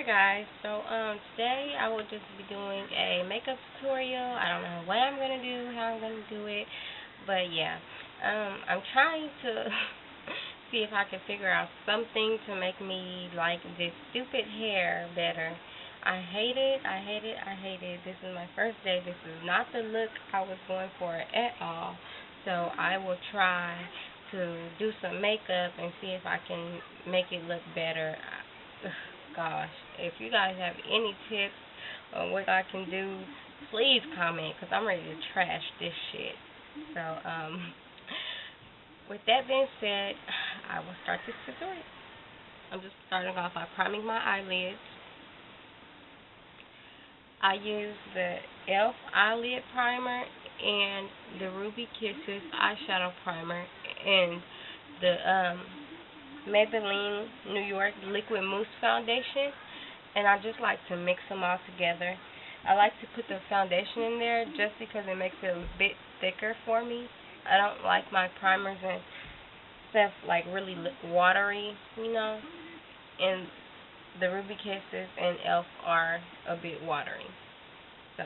Hi guys, today I will just be doing a makeup tutorial. I don't know what I'm gonna do, how I'm gonna do it, but yeah, I'm trying to see if I can figure out something to make me like this stupid hair better. I hate it, I hate it, I hate it. This is my first day. This is not the look I was going for at all. So I will try to do some makeup and see if I can make it look better. Gosh, if you guys have any tips on what I can do, please comment because I'm ready to trash this shit. So, with that being said, I will start this tutorial. I'm just starting off by priming my eyelids. I use the e.l.f. eyelid primer and the Ruby Kisses eyeshadow primer and the Maybelline New York Liquid Mousse Foundation, and I just like to mix them all together. I like to put the foundation in there just because it makes it a bit thicker for me. I don't like my primers and stuff like really watery, and the Ruby Kisses and e.l.f. are a bit watery. So,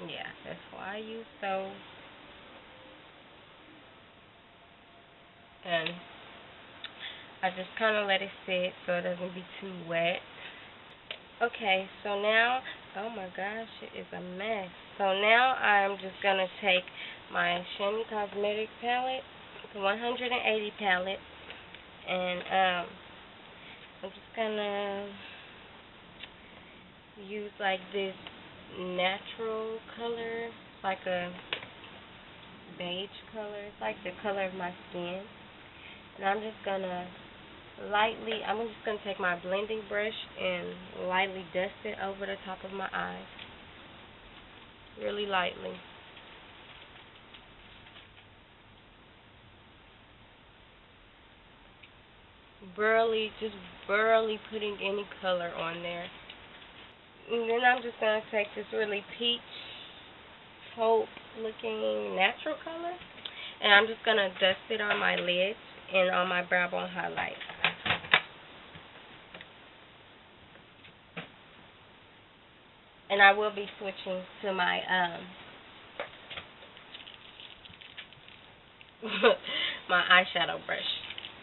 yeah, that's why I use those. And I just kind of let it sit so it doesn't be too wet. Okay, so now, oh my gosh, it is a mess. So now I'm just going to take my Shiny Cosmetic palette, the 180 palette, and I'm just going to use like this natural color. It's like a beige color. It's like the color of my skin. And I'm just going to take my blending brush and lightly dust it over the top of my eyes. Really lightly. Just barely putting any color on there. And then I'm just going to take this really peach taupe looking natural color, and I'm just going to dust it on my lids and on my brow bone highlight. And I will be switching to my my eyeshadow brush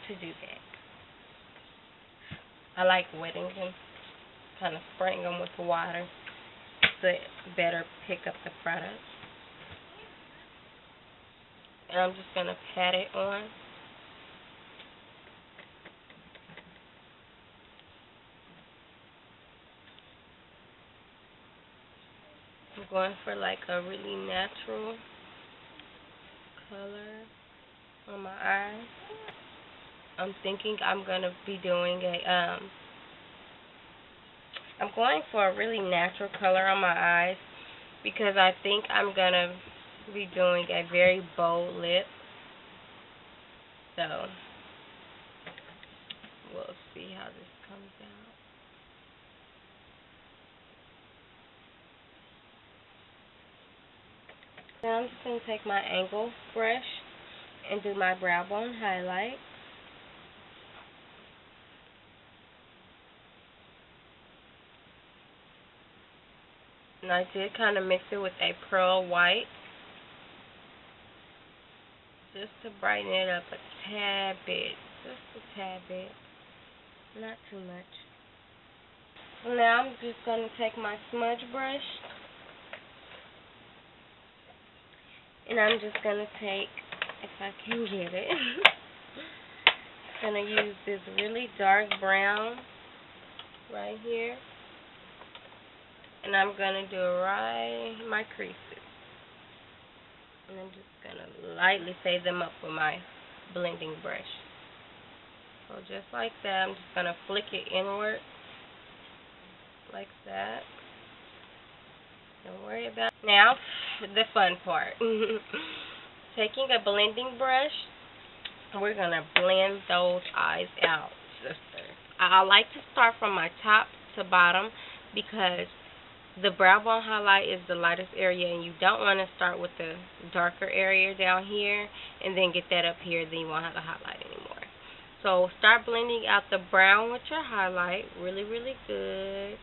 to do that. I like wetting them, kind of spraying them with the water to better pick up the product. And I'm just going to pat it on. I'm going for like a really natural color on my eyes. I'm thinking I'm going to be doing I'm going for a really natural color on my eyes because I think I'm going to be doing a very bold lip. So, we'll see how this comes out. Now I'm just going to take my angle brush and do my brow bone highlight. And I did kind of mix it with a pearl white just to brighten it up a tad bit. Just a tad bit. Not too much. Now I'm just going to take my smudge brush and I'm just going to take, if I can get it, going to use this really dark brown right here. And I'm going to do it right in my creases. And I'm just going to lightly fade them up with my blending brush. So just like that, I'm just going to flick it inward. Like that. Don't worry about it. Now, the fun part. Taking a blending brush, we're going to blend those eyes out, sister. I like to start from my top to bottom because the brow bone highlight is the lightest area, and you don't want to start with the darker area down here and then get that up here, then you won't have the highlight anymore. So start blending out the brown with your highlight. Really, really good.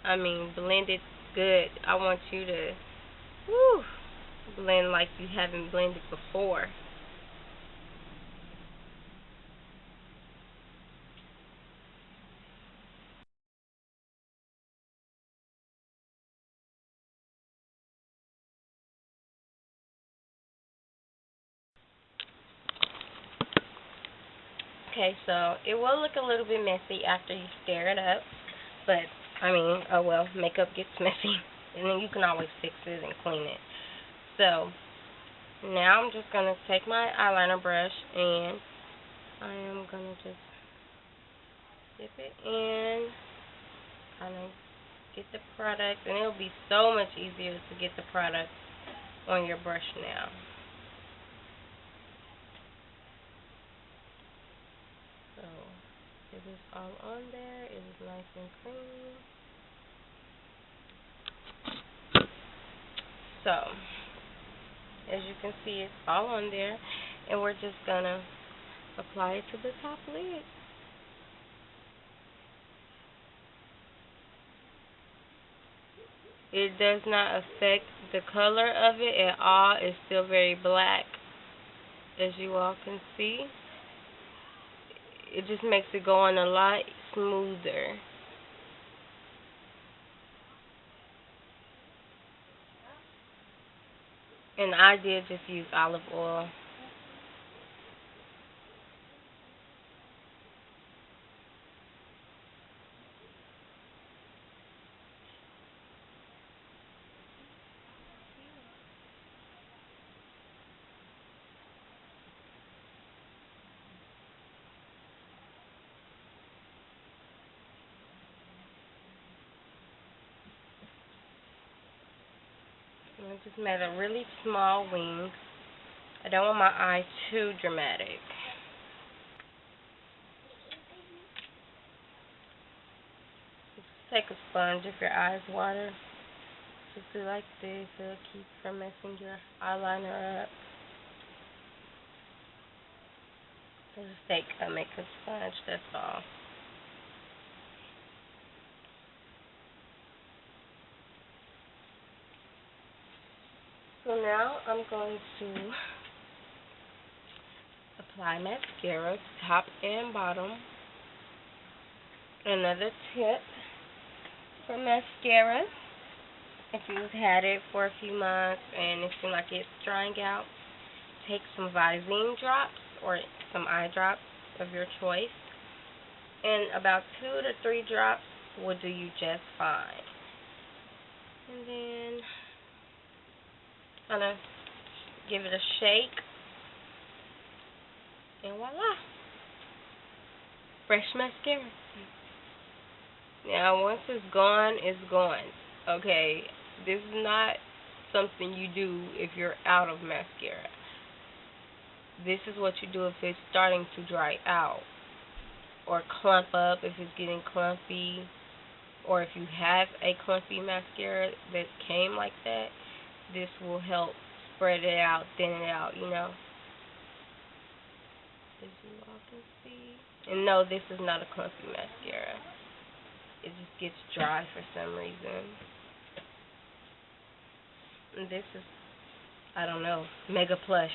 I mean, blend it good. I want you to blend like you haven't blended before. Okay, so it will look a little bit messy after you stir it up, but I mean, oh well, makeup gets messy, and then you can always fix it and clean it. So now I'm just gonna take my eyeliner brush and I am gonna just dip it in, kind of get the product, and it'll be so much easier to get the product on your brush now. So it is all on there. It is nice and clean. So as you can see, it's all on there, and we're just gonna apply it to the top lid. It does not affect the color of it at all. It's still very black, as you all can see. It just makes it go on a lot smoother. And I did just use olive oil. And I just made a really small wing. I don't want my eye too dramatic. Just take a sponge if your eyes water. Just do like this. It'll keep from messing your eyeliner up. Just take a makeup sponge, that's all. So now I'm going to apply mascara, top and bottom. Another tip for mascara, if you've had it for a few months and it seems like it's drying out, take some Visine drops or some eye drops of your choice, and about 2 to 3 drops will do you just fine. And then kind of give it a shake, and voila, fresh mascara. Now once it's gone, it's gone. Okay, this is not something you do if you're out of mascara. This is what you do if it's starting to dry out or clump up, if it's getting clumpy, or if you have a clumpy mascara that came like that. This will help spread it out, thin it out, you know. As you all can see. And no, this is not a clumpy mascara. It just gets dry for some reason. And this is, I don't know, Mega Plush.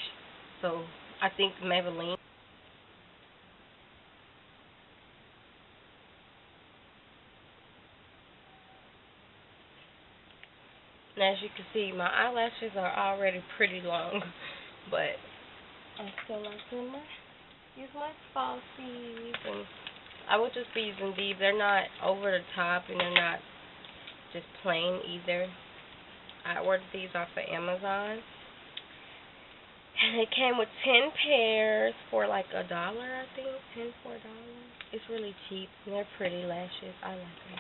So I think Maybelline. And as you can see, my eyelashes are already pretty long, but I still like to use my falsies, and I would just be using these. They're not over the top, and they're not just plain either. I ordered these off of Amazon, and it came with 10 pairs for like $1, I think. 10 for $1. It's really cheap, and they're pretty lashes. I like them.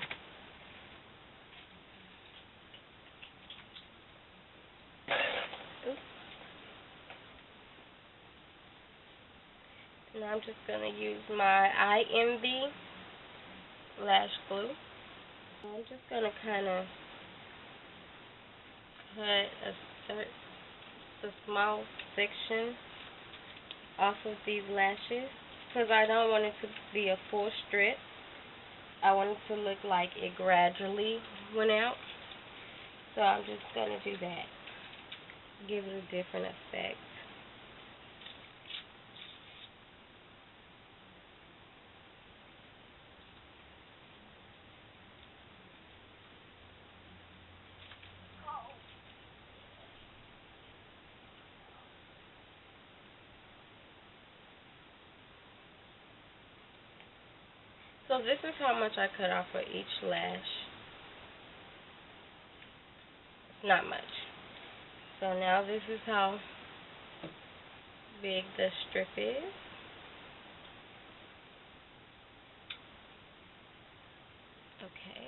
Now I'm just going to use my IMV lash glue. I'm just going to kind of cut a small section off of these lashes. because I don't want it to be a full strip. I want it to look like it gradually went out. So I'm just going to do that. Give it a different effect. So this is how much I cut off for each lash. It's not much. So now this is how big the strip is. Okay.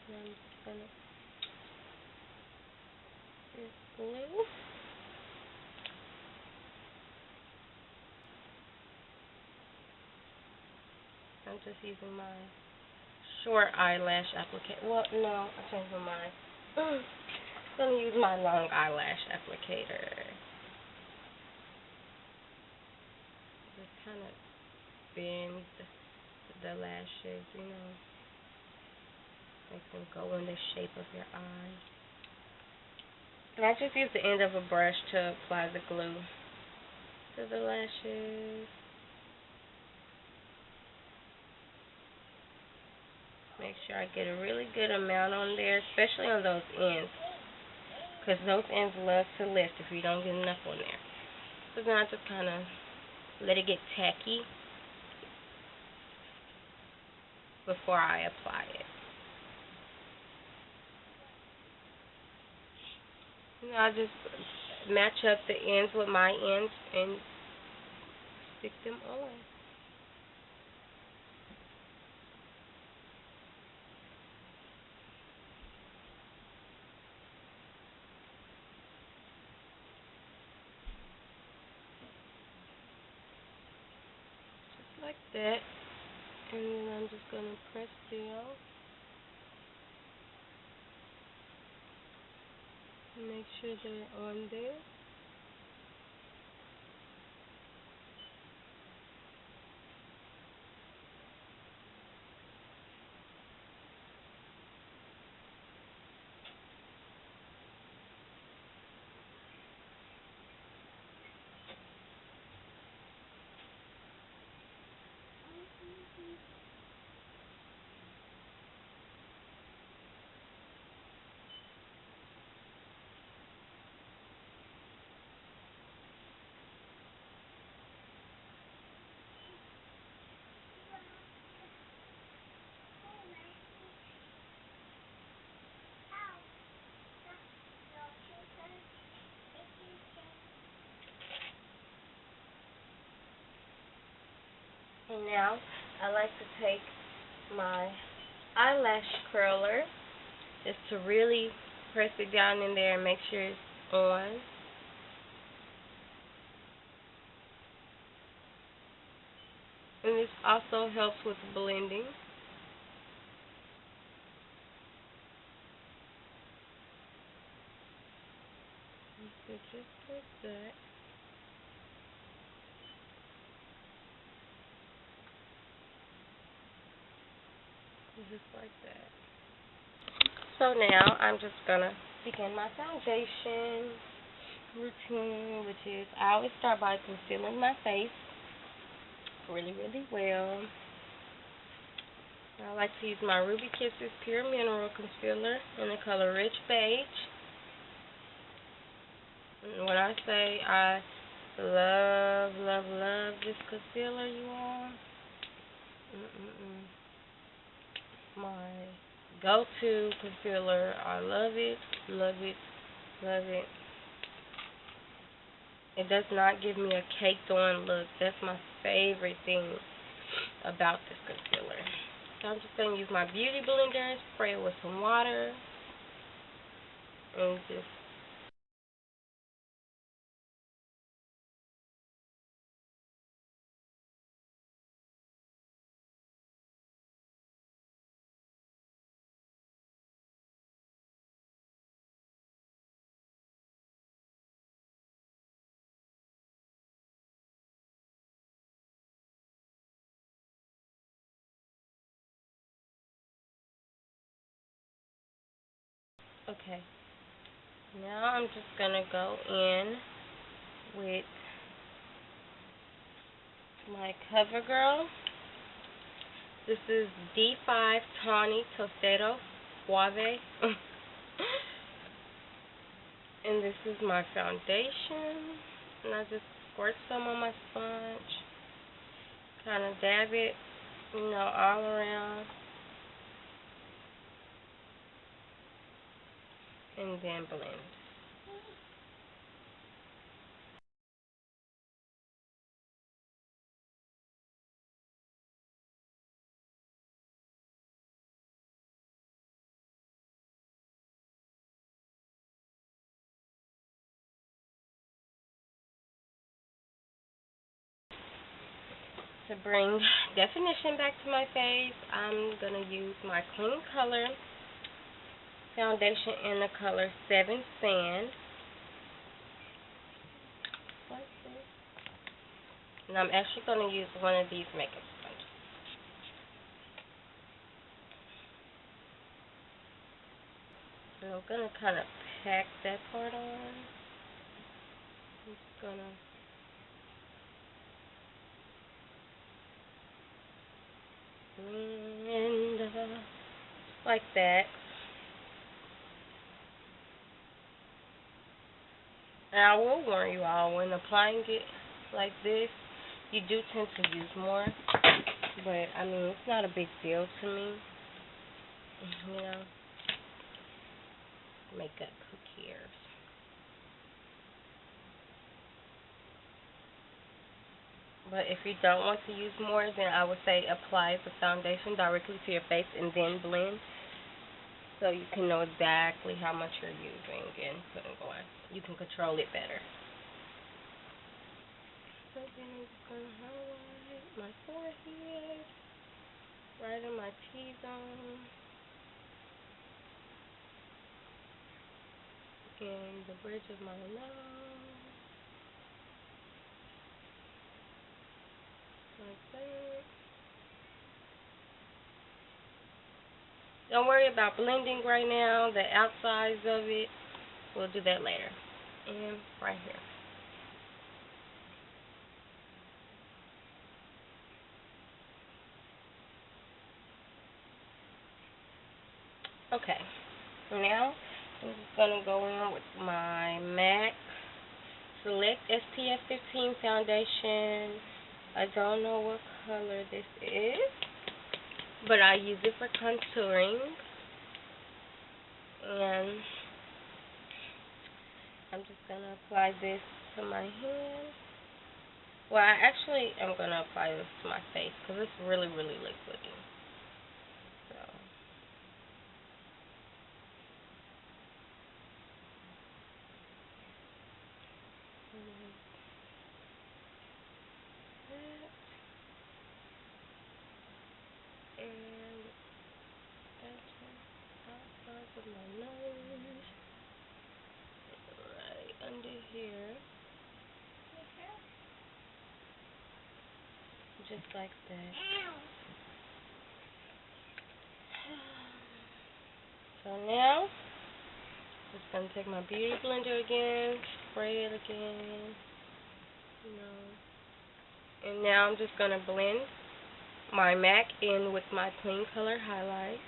Now I'm just gonna this glue. I'm just using my short eyelash applicator. Well, no, I changed my mind. I'm gonna use my long eyelash applicator. Just kind of bend the lashes, you know, make them go in the shape of your eye. And I just use the end of a brush to apply the glue to the lashes. Make sure I get a really good amount on there, especially on those ends, because those ends love to lift if you don't get enough on there. So then I just kind of let it get tacky before I apply it. And I just match up the ends with my ends and stick them on. Like that, and then I'm just going to press down, make sure they're on there. And now I like to take my eyelash curler just to really press it down in there and make sure it's on. And this also helps with blending. So just like that. Just like that. So now I'm just gonna begin my foundation routine, which is I always start by concealing my face really, really well. I like to use my Ruby Kisses Pure Mineral Concealer in the color Rich Beige. And when I say I love, love, love this concealer, you all, my go-to concealer. I love it, love it, love it. It does not give me a caked on look. That's my favorite thing about this concealer. So I'm just going to use my beauty blender, spray it with some water, and just Okay. Now I'm just gonna go in with my CoverGirl. This is D5 Tawny Tostado Suave. And this is my foundation. And I just squirt some on my sponge. Kind of dab it, all around. And then blend. To bring definition back to my face, I'm going to use my Clean Color foundation in the color 7 Sand. Like this. And I'm actually going to use one of these makeup sponges. So I'm going to kind of pack that part on. I'm just going to blend like that. And I will warn you all, when applying it like this, you do tend to use more. But, I mean, it's not a big deal to me. Makeup, who cares? But if you don't want to use more, then I would say apply the foundation directly to your face and then blend, so you can know exactly how much you're using and putting on. You can control it better. So then I'm just going to highlight my forehead, right in my T-zone, and the bridge of my nose, like that. Don't worry about blending right now. The outsides of it, we'll do that later. And right here. Okay. Now, I'm just going to go in with my MAC Select SPF 15 foundation. I don't know what color this is, but I use it for contouring. And I'm just going to apply this to my hand. Well, I actually am going to apply this to my face because it's really, really liquidy. So, and that's outside of my nose, right under here, just like that. So now, just gonna take my beauty blender again, spray it again, and now I'm just gonna blend my MAC in with my Clean Color highlight.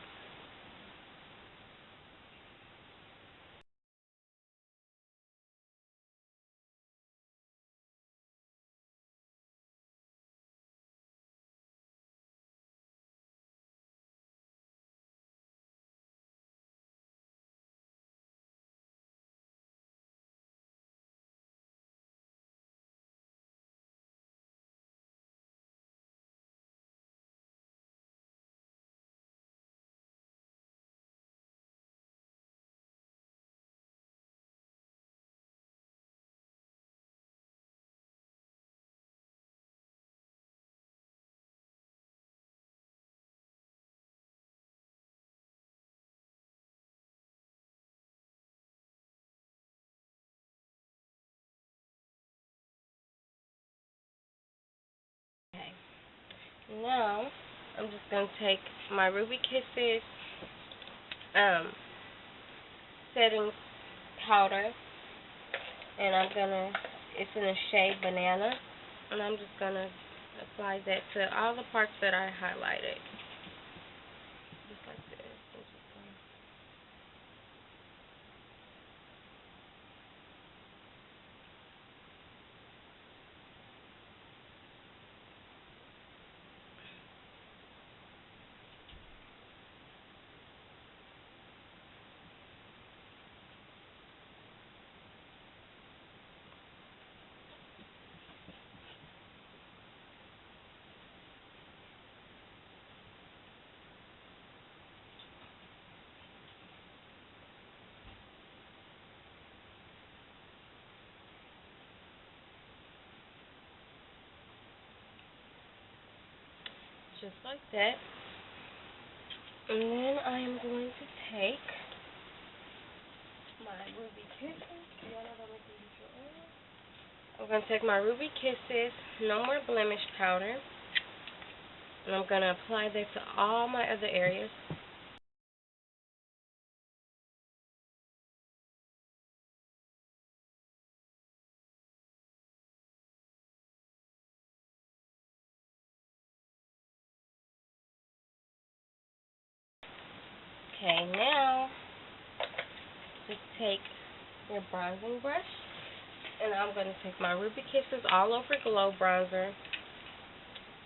Okay. Now, I'm just gonna take my Ruby Kisses setting powder, and it's in the shade Banana, and I'm just gonna apply that to all the parts that I highlighted, just like this. Just like that. And then I am going to take my Ruby Kisses. I'm going to take my Ruby Kisses No More Blemish powder, and I'm going to apply that to all my other areas. Okay, now just take your bronzing brush, and I'm going to take my Ruby Kisses All Over Glow bronzer,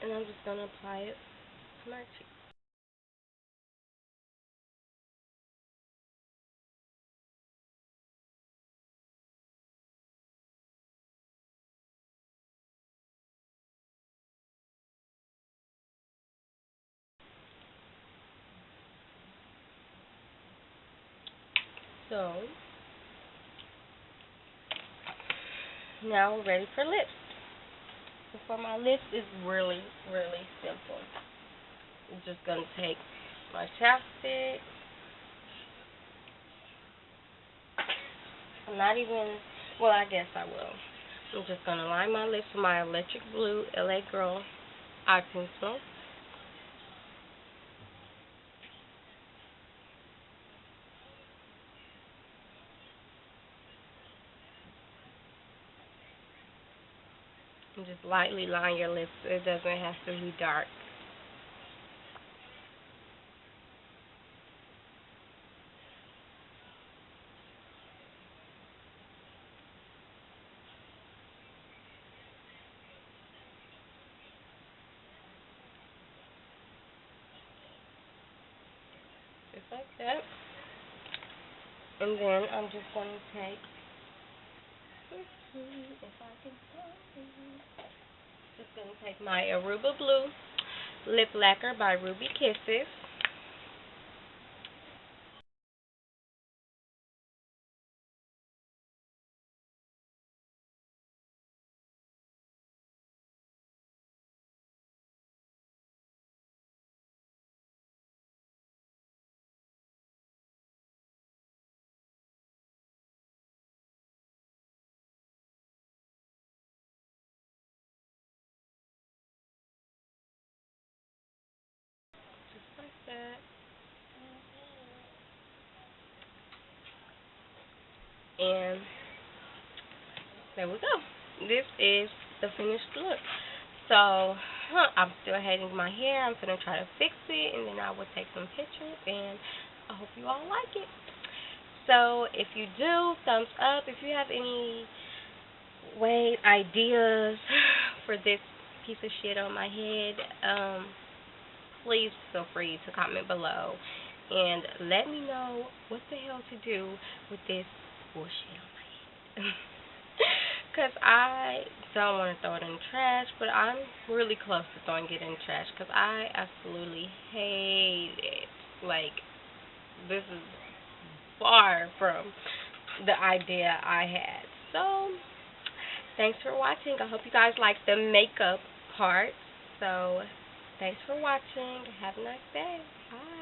and I'm just going to apply it to my cheeks. So, now we're ready for lips. So for my lips, it's really, really simple. I'm just going to take my chapstick. I'm not even, well, I guess I will. I'm just going to line my lips with my Electric Blue LA Girl eye pencil. And just lightly line your lips. It doesn't have to be dark. Just like that. And then I'm just going to take, if I can find it, just going to take my Aruba Blue Lip Lacquer by Ruby Kisses. Just like that. And there we go. This is the finished look. So, I'm still hating my hair. I'm going to try to fix it, and then I will take some pictures, and I hope you all like it. So, if you do, thumbs up. If you have any ideas for this piece of shit on my head, please feel free to comment below and let me know what the hell to do with this bullshit on my head. Because I don't want to throw it in the trash, but I'm really close to throwing it in the trash because I absolutely hate it. Like, this is far from the idea I had. So, thanks for watching. I hope you guys like the makeup part. So, thanks for watching. Have a nice day. Bye.